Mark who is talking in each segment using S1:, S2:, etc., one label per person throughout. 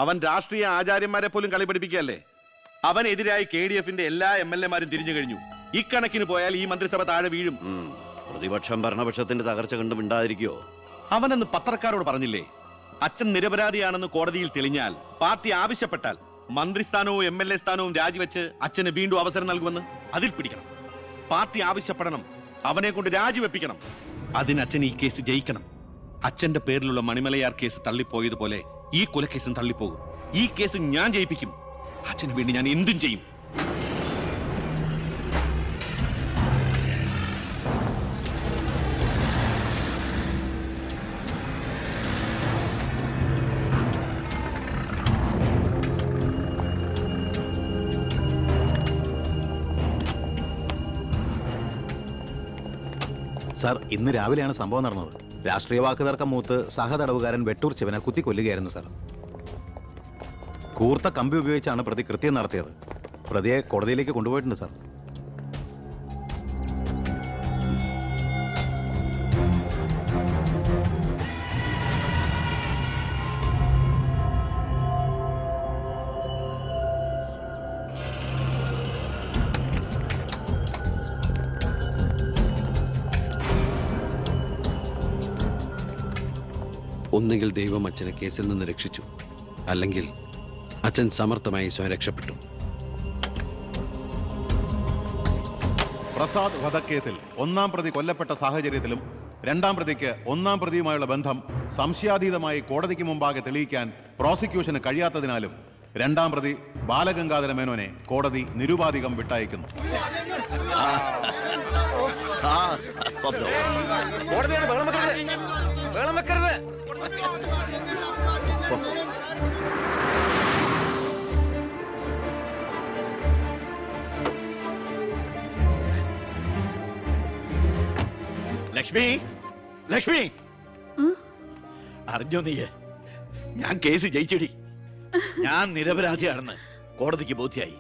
S1: അവൻ രാഷ്ട്രീയ ആചാര്യന്മാരെ പോലും കളി പഠിപ്പിക്കുകയല്ലേ. അവനെതിരായി KDF-ന്റെ എല്ലാ MLA-മാരും തിരിഞ്ഞു കഴിഞ്ഞു. ഇക്കണക്കിന് പോയാൽ ഈ മന്ത്രിസഭ താഴെ വീഴും.
S2: പ്രതിപക്ഷം ഭരണപക്ഷത്തിന്റെ തകർച്ച കണ്ട് മിണ്ടാതിരിക്കോ?
S1: അവനെന്ന് പത്രക്കാരോട് പറഞ്ഞില്ലേ, അച്ഛൻ നിരപരാധിയാണെന്ന് കോടതിയിൽ തെളിഞ്ഞാൽ പാർട്ടി ആവശ്യപ്പെട്ടാൽ മന്ത്രിസ്ഥാനവും MLA സ്ഥാനവും രാജിവെച്ച് അച്ഛന് വീണ്ടും അവസരം നൽകുമെന്ന്. അതിൽ പിടിക്കണം. പാർട്ടി ആവശ്യപ്പെടണം, അവനെ കൊണ്ട് രാജിവെപ്പിക്കണം. അതിന് അച്ഛൻ ഈ കേസ് ജയിക്കണം. അച്ഛന്റെ പേരിലുള്ള മണിമലയാർ കേസ് തള്ളിപ്പോയതുപോലെ ഈ കൊലക്കേസും തള്ളിപ്പോകും. ഈ കേസ് ഞാൻ ജയിപ്പിക്കും. അച്ഛന് വേണ്ടി ഞാൻ എന്തും ചെയ്യും.
S3: സാർ, ഇന്ന് രാവിലെയാണ് സംഭവം നടന്നത്. രാഷ്ട്രീയ വാക്കുതർക്കം മൂത്ത് സഹതടവുകാരൻ വെട്ടൂർ ശിവനെ കുത്തിക്കൊല്ലുകയായിരുന്നു സാർ. കൂർത്ത കമ്പി ഉപയോഗിച്ചാണ് പ്രതി കൃത്യം നടത്തിയത്. പ്രതിയെ കോടതിയിലേക്ക് കൊണ്ടുപോയിട്ടുണ്ട് സാർ.
S4: ഒന്നുകിൽ ദൈവം അച്ഛനെ കേസിൽ നിന്ന് രക്ഷിച്ചു, അല്ലെങ്കിൽ അച്ഛൻ സമർത്ഥമായി സ്വയം രക്ഷപ്പെട്ടു.
S3: പ്രസാദ് വധക്കേസിൽ ഒന്നാം പ്രതി കൊല്ലപ്പെട്ട സാഹചര്യത്തിലും രണ്ടാം പ്രതിക്ക് ഒന്നാം പ്രതിയുമായുള്ള ബന്ധം സംശയാതീതമായി കോടതിക്ക് മുമ്പാകെ തെളിയിക്കാൻ പ്രോസിക്യൂഷന് കഴിയാത്തതിനാലും രണ്ടാം പ്രതി ബാലഗംഗാധര മേനോനെ കോടതി നിരുപാധികം വിട്ടയക്കുന്നു.
S1: ലക്ഷ്മി, ലക്ഷ്മി, അറിഞ്ഞോ നീ? ഞാൻ കേസ് ജയിച്ചടി. ഞാൻ നിരപരാധിയാണെന്ന് കോടതിക്ക് ബോധ്യായി.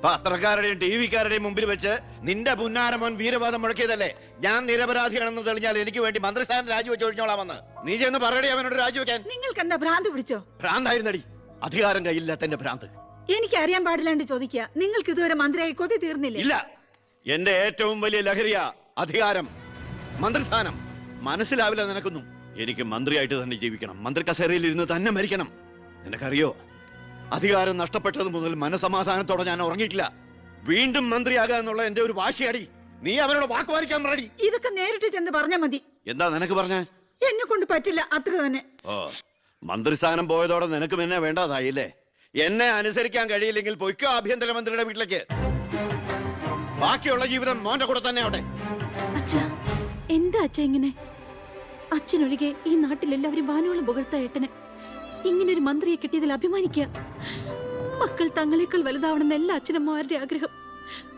S2: പത്രക്കാരുടെയും TV-ക്കാരുടെയും മുമ്പിൽ വെച്ച് നിന്റെ പുന്നാരമോൻ വീരവാദം മുഴക്കിയതല്ലേ ഞാൻ നിരപരാധിയാണെന്ന് തെളിഞ്ഞാൽ എനിക്ക് വേണ്ടി മന്ത്രിസ്ഥാനം രാജിവെച്ച് ഒഴിഞ്ഞോളാമെന്ന്. നീ ചെന്ന് പറയടി അവനോട് രാജിവെക്കാൻ.
S5: നിങ്ങൾക്ക് എന്താ ഭ്രാന്ത് പിടിച്ചോ?
S2: ഭ്രാന്തായിരുന്നടി, അധികാരം കയ്യില്ലാത്തന്റെ ഭ്രാന്ത്.
S5: എനിക്ക് അറിയാൻ പാടില്ലാണ്ട് ചോദിക്കുക, നിങ്ങൾക്ക് ഇതുവരെ മന്ത്രിയായി കൊതി തീർന്നില്ലേ?
S2: ഇല്ല, എന്റെ ഏറ്റവും വലിയ ലഹരിയ അധികാരം, മന്ത്രിസ്ഥാനം. മനസ്സിലാവില്ല നിനക്കൊന്നും. എനിക്ക് മന്ത്രിയായിട്ട് തന്നെ ജീവിക്കണം, മന്ത്രി കസേരയിൽ ഇരുന്ന് തന്നെ മരിക്കണം. നിനക്കറിയോ, അധികാരം നഷ്ടപ്പെട്ടത് മുതൽ മനസമാധാനത്തോടെ ഞാൻ ഉറങ്ങിയിട്ടില്ല. വീണ്ടും മന്ത്രിയാകുക എന്നുള്ള എന്റെ ഒരു വാശിയാടി. നീ അവനോട് വാക്കുപാലിക്കാൻ പറയടി.
S5: ഇതൊക്കെ നേരിട്ട് ചെന്ന് പറഞ്ഞാ മതി.
S2: എന്താ നിനക്ക് പറഞ്ഞ?
S5: എന്നെ കൊണ്ട് പറ്റില്ല, അത്ര തന്നെ.
S2: ഓ, മന്ത്രിസ്ഥാനം പോയതോടെ നിനക്കും എന്നെ വേണ്ടതായില്ലേ? എന്നെ അനുസരിക്കാൻ കഴിയില്ലെങ്കിൽ പൊയ്ക്കോ ആഭ്യന്തരമന്ത്രിയുടെ വീട്ടിലേക്ക്. ബാക്കിയുള്ള ജീവിതം മോന്റെ കൂടെ തന്നെ അവിടെ.
S5: എന്താ അച്ഛ ഇങ്ങനെ? അച്ഛനൊഴികെ ഈ നാട്ടിൽ എല്ലാവരും വാനോളം പുകഴ്ത്ത ഏട്ടന് ഇങ്ങനൊരു മന്ത്രിയെ കിട്ടിയതിൽ അഭിമാനിക്കുക. മക്കൾ തങ്ങളെക്കാൾ വലുതാവണമെന്ന് എല്ലാ അച്ഛനമ്മമാരുടെ ആഗ്രഹം.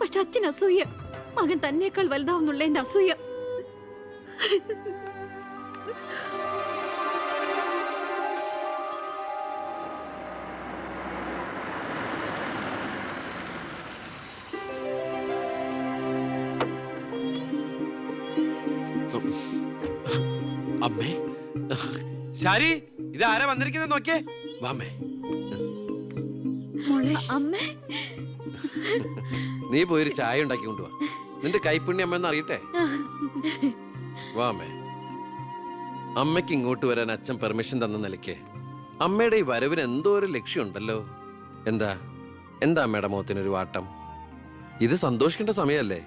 S5: പക്ഷെ അച്ഛൻ അസൂയ. മകൻ തന്നേക്കാൾ വലുതാവുന്നുള്ള എന്റെ അസൂയ.
S4: അമ്മേ,
S6: ശാരി, ഇത് ആരാ വന്നിരിക്കുന്നത് നോക്കിയേ.
S4: വാമേ.
S5: അമ്മേ,
S4: നീ പോയൊരു ചായ ഉണ്ടാക്കി കൊണ്ടുവാ. നിന്റെ കൈപ്പുണ്യം അമ്മയെന്ന് അറിയട്ടെ. വാമേ. അമ്മയ്ക്ക് ഇങ്ങോട്ട് വരാൻ അച്ഛൻ പെർമിഷൻ തന്ന നിലയ്ക്ക് അമ്മയുടെ ഈ വരവിന് എന്തോ ഒരു ലക്ഷ്യമുണ്ടല്ലോ. എന്താ എന്താ അമ്മയുടെ മുഖത്തിനൊരു വാട്ടം? ഇത് സന്തോഷിക്കേണ്ട സമയമല്ലേ?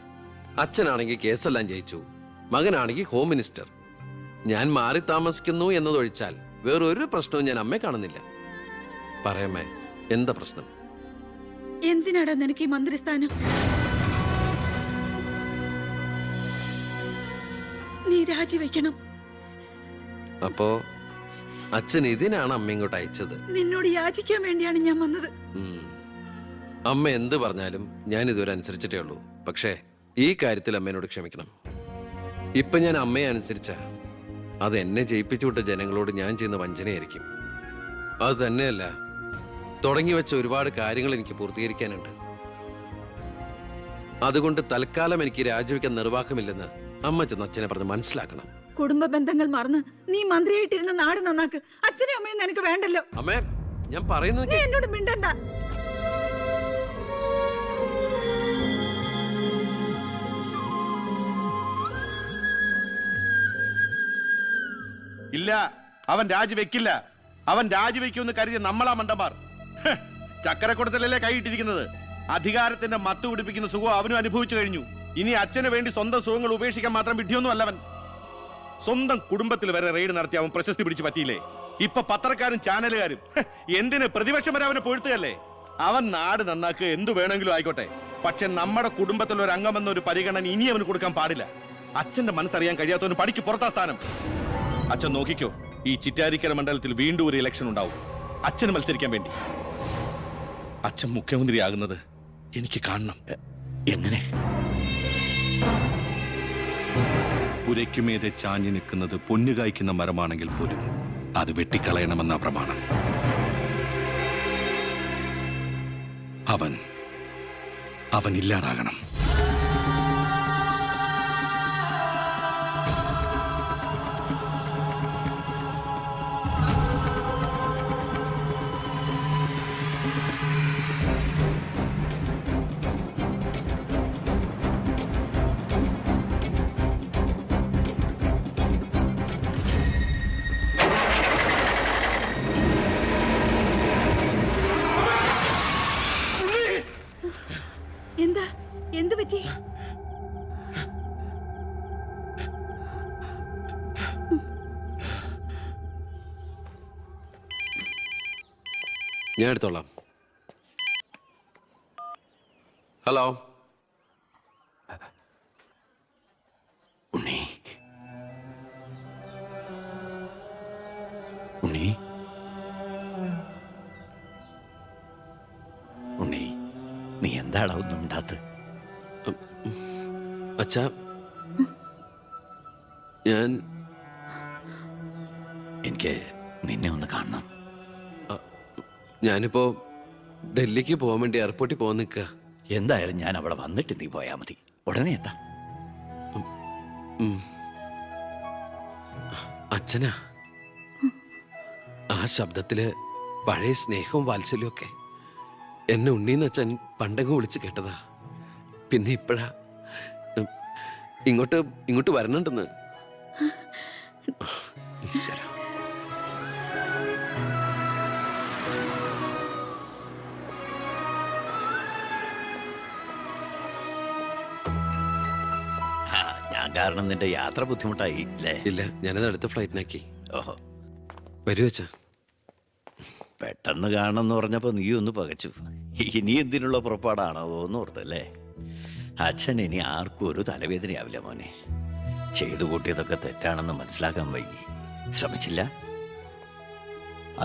S4: അച്ഛനാണെങ്കിൽ കേസെല്ലാം ജയിച്ചു, മകനാണെങ്കിൽ ഹോം മിനിസ്റ്റർ. ഞാൻ മാറി താമസിക്കുന്നു എന്നതൊഴിച്ചാൽ വേറൊരു പ്രശ്നവും ഞാൻ അമ്മയെ കാണുന്നില്ല. പറയമ്മേ, എന്താ പ്രശ്നം?
S5: എന്തിനാടാ നിനക്ക് ഈ മന്ത്രിസ്ഥാനം? നീ രാജിവെക്കണം.
S4: അപ്പോ അച്ഛൻ ഇതിനാണ് അമ്മ ഇങ്ങോട്ട് അയച്ചത്?
S5: നിന്നോട് യാചിക്കാൻ വേണ്ടിയാണ് ഞാൻ വന്നത്.
S4: അമ്മ എന്ത് പറഞ്ഞാലും ഞാൻ ഇതുവരെ അനുസരിച്ചിട്ടേ ഉള്ളൂ. പക്ഷേ ഈ കാര്യത്തിൽ അമ്മേനോട് ക്ഷമിക്കണം. ഇപ്പൊ ഞാൻ അമ്മയെ അനുസരിച്ച അത് എന്നെ ജയിപ്പിച്ചുവിട്ട ജനങ്ങളോട് ഞാൻ ചെയ്യുന്ന വഞ്ചനയായിരിക്കും. അത് തന്നെയല്ല, തുടങ്ങി വെച്ച ഒരുപാട് കാര്യങ്ങൾ എനിക്ക് പൂർത്തീകരിക്കാനുണ്ട്. അതുകൊണ്ട് തൽക്കാലം എനിക്ക് രാജിവെക്കാൻ നിർവാഹമില്ലെന്ന് അമ്മ ചെന്ന് അച്ഛനെ പറഞ്ഞ് മനസ്സിലാക്കണം.
S7: കുടുംബ ബന്ധങ്ങൾ മറന്ന് നീ മന്ത്രിയായിട്ടിരുന്ന നാട് നന്നാക്ക്. അച്ഛനും അമ്മയും നിനക്ക് വേണ്ടല്ലോ.
S4: അമ്മേ ഞാൻ പറയുന്നത്
S7: നീ എന്നോട് മിണ്ടണ്ട.
S1: ഇല്ല, അവൻ രാജിവെക്കില്ല. അവൻ രാജിവെക്കുമെന്ന് കരുതിയ നമ്മളാ മണ്ടന്മാർ. ചക്കരക്കുടത്തിലല്ലേ കൈയിട്ടിരിക്കുന്നത്. അധികാരത്തിന്റെ മത്ത് പിടിപ്പിക്കുന്ന സുഖം അവനും അനുഭവിച്ചു കഴിഞ്ഞു. ഇനി അച്ഛന് വേണ്ടി സ്വന്തം സുഖങ്ങൾ ഉപേക്ഷിക്കാൻ മാത്രം വിഡ്ഢിയൊന്നും അല്ലവൻ. സ്വന്തം കുടുംബത്തിൽ വരെ റെയ്ഡ് നടത്തി അവൻ പ്രശസ്തി പിടിച്ചു പറ്റിയില്ലേ? ഇപ്പൊ പത്രക്കാരും ചാനലുകാരും എന്തിന് പ്രതിപക്ഷം വരെ അവനെ പൊഴുത്തുകയല്ലേ? അവൻ നാട് നന്നാക്കുക എന്തു വേണമെങ്കിലും ആയിക്കോട്ടെ, പക്ഷെ നമ്മുടെ കുടുംബത്തിൽ ഒരു അംഗമെന്നൊരു പരിഗണന ഇനി അവന് കൊടുക്കാൻ പാടില്ല. അച്ഛന്റെ മനസ്സറിയാൻ കഴിയാത്തവന് പടിക്ക് പുറത്താ സ്ഥാനം. അച്ഛൻ നോക്കിക്കോ, ഈ ചിറ്റാരിക്കര മണ്ഡലത്തിൽ വീണ്ടും ഒരു ഇലക്ഷൻ ഉണ്ടാവും അച്ഛന് മത്സരിക്കാൻ വേണ്ടി. അച്ഛൻ മുഖ്യമന്ത്രിയാകുന്നത് എനിക്ക് കാണണം.
S2: എങ്ങനെ?
S1: പുരയ്ക്കുമേതെ ചാഞ്ഞു നിൽക്കുന്നത് പൊന്നുകായ്ക്കുന്ന മരമാണെങ്കിൽ പോലും അത് വെട്ടിക്കളയണമെന്ന പ്രമാണം. അവൻ ഇല്ലാതാകണം.
S7: എന്താ? എന്തു പറ്റി?
S4: ഞാൻ എടുത്തോളാം. ഹലോ
S2: ഉണ്ണി, ഉണ്ണി, ഉണ്ണി, നീ എന്താടാ ഒന്നും ഉണ്ടാത്ത?
S4: അച്ഛാ,
S2: എനിക്ക് നിന്നെ ഒന്ന് കാണണം.
S4: ഞാനിപ്പോ ഡൽഹിക്ക് പോകാൻ വേണ്ടി എയർപോർട്ടിൽ പോകാൻ നിൽക്കുക.
S2: എന്തായാലും ഞാൻ അവിടെ വന്നിട്ട് നീ പോയാ മതി. ഉടനെ എത്താം.
S4: അച്ഛനാ, ആ ശബ്ദത്തില് പഴയ സ്നേഹവും വാത്സല്യവും ഒക്കെ എന്നെ ഉണ്ണീന്ന് അച്ഛൻ പണ്ടെങ്ങും വിളിച്ച് കേട്ടതാ. പിന്നെ ഇപ്പോഴാ ഇങ്ങോട്ട് വരണുണ്ടെന്ന്. ഈശ്വരാ.
S2: ഞാൻ കാരണം നിന്റെ യാത്ര ബുദ്ധിമുട്ടായി അല്ലേ?
S4: ഇല്ല, ഞാനത് അടുത്ത ഫ്ലൈറ്റിനാക്കി.
S2: ഓഹോ,
S4: വരൂ അച്ഛാ.
S2: പെട്ടെന്ന് കാണണമെന്ന് പറഞ്ഞപ്പോ നീ ഒന്ന് പകച്ചു. ഇനി എന്തിനുള്ള പുറപ്പാടാണോ എന്ന് ഓർത്തല്ലേ? അച്ഛൻ ഇനി ആർക്കും ഒരു തലവേദനയാവില്ല മോനെ. ചെയ്തു കൂട്ടിയതൊക്കെ തെറ്റാണെന്ന് മനസ്സിലാക്കാൻ വൈകി. ശ്രമിച്ചില്ല.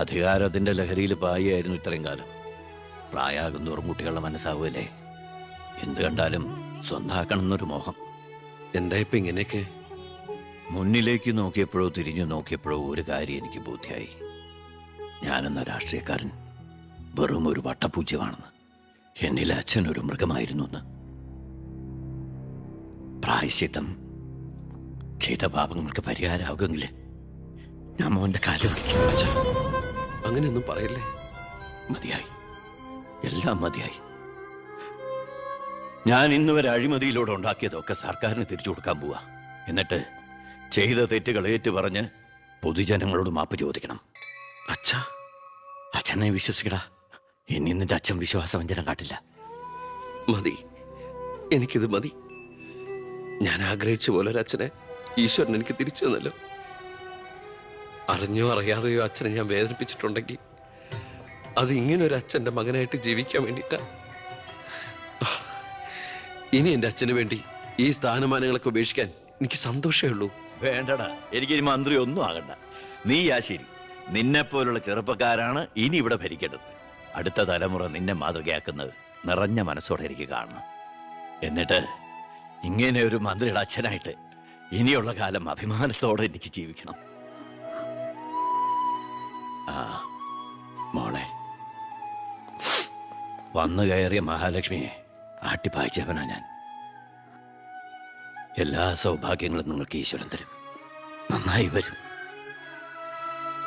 S2: അധികാരത്തിന്റെ ലഹരിയിൽ പായായിരുന്നു ഇത്രയും കാലം. പ്രായമാകുന്നോറും കുട്ടികളുടെ മനസ്സാവുമല്ലേ? എന്ത് കണ്ടാലും സ്വന്താക്കണം എന്നൊരു മോഹം.
S4: എന്താ ഇപ്പൊ ഇങ്ങനെയൊക്കെ?
S2: മുന്നിലേക്ക് നോക്കിയപ്പോഴോ തിരിഞ്ഞു നോക്കിയപ്പോഴോ ഒരു കാര്യം എനിക്ക് ബോധ്യായി. ഞാനെന്ന രാഷ്ട്രീയക്കാരൻ വെറും ഒരു വട്ടപൂജ്യമാണെന്ന്. എന്നിലെ അച്ഛൻ ഒരു മൃഗമായിരുന്നു എന്ന്. പ്രായശ്ചിത്തം ചെയ്ത പാപങ്ങൾക്ക് പരിഹാരമാകുമെങ്കിൽ ഞാൻ മോന്റെ കാലം പിടിക്കും.
S4: അച്ഛാ, അങ്ങനെയൊന്നും പറയല്ലേ.
S2: മതിയായി, എല്ലാം മതിയായി. ഞാൻ ഇന്ന് വരെ അഴിമതിയിലൂടെ ഉണ്ടാക്കിയതൊക്കെ സർക്കാരിന് തിരിച്ചു കൊടുക്കാൻ പോവാ. എന്നിട്ട് ചെയ്ത തെറ്റുകൾ ഏറ്റുപറഞ്ഞ് പൊതുജനങ്ങളോട് മാപ്പ് ചോദിക്കണം.
S4: അച്ഛാ,
S2: അച്ഛനെ വിശ്വസിക്കടാ. ഇനി നിന്റെ അച്ഛൻ വിശ്വാസവഞ്ചനം കാട്ടില്ല.
S4: മതി, എനിക്കിത് മതി. ഞാൻ ആഗ്രഹിച്ച പോലെ ഒരു അച്ഛനെ ഈശ്വരൻ എനിക്ക് തിരിച്ചു തന്നല്ലോ. അറിഞ്ഞോ അറിയാതെയോ അച്ഛനെ ഞാൻ വേദനിപ്പിച്ചിട്ടുണ്ടെങ്കിൽ അത് ഇങ്ങനൊരു അച്ഛൻ്റെ മകനായിട്ട് ജീവിക്കാൻ വേണ്ടിയിട്ടാ. ഇനി എൻ്റെ അച്ഛന് വേണ്ടി ഈ സ്ഥാനമാനങ്ങളൊക്കെ ഉപേക്ഷിക്കാൻ എനിക്ക് സന്തോഷമേ ഉള്ളൂ.
S2: വേണ്ടടാ, എനിക്ക് മന്ത്രി ഒന്നും ആകണ്ട. നീ ശരി, നിന്നെപ്പോലുള്ള ചെറുപ്പക്കാരാണ് ഇനി ഇവിടെ ഭരിക്കേണ്ടത്. അടുത്ത തലമുറ നിന്നെ മാതൃകയാക്കുന്നത് നിറഞ്ഞ മനസ്സോടെ എനിക്ക് കാണണം. എന്നിട്ട് ഇങ്ങനെ ഒരു മന്ത്രിയുടെ അച്ഛനായിട്ട് ഇനിയുള്ള കാലം അഭിമാനത്തോടെ എനിക്ക് ജീവിക്കണം. ആ മോളെ, വന്നു കയറിയ മഹാലക്ഷ്മിയെ ആട്ടിപ്പായിച്ചവനാ ഞാൻ. എല്ലാ സൗഭാഗ്യങ്ങളും നിങ്ങൾക്ക് ഈശ്വരൻ തരും. നന്നായി വരും.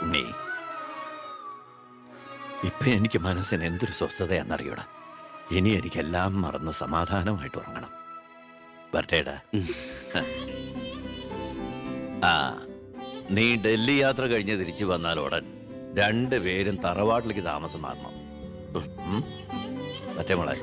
S2: ഉണ്ണി, ഇപ്പൊ എനിക്ക് മനസ്സിന് എന്തൊരു സ്വസ്ഥതയാണെന്നറിയൂടാ. ഇനി എനിക്കെല്ലാം മറന്ന് സമാധാനമായിട്ട് ഉറങ്ങണം. വരട്ടേടാ. ആ, നീ ഡൽഹി യാത്ര കഴിഞ്ഞ് തിരിച്ചു വന്നാൽ ഉടൻ 2 പേരും തറവാട്ടിലേക്ക് താമസം മാറണം. മറ്റേ മോളെ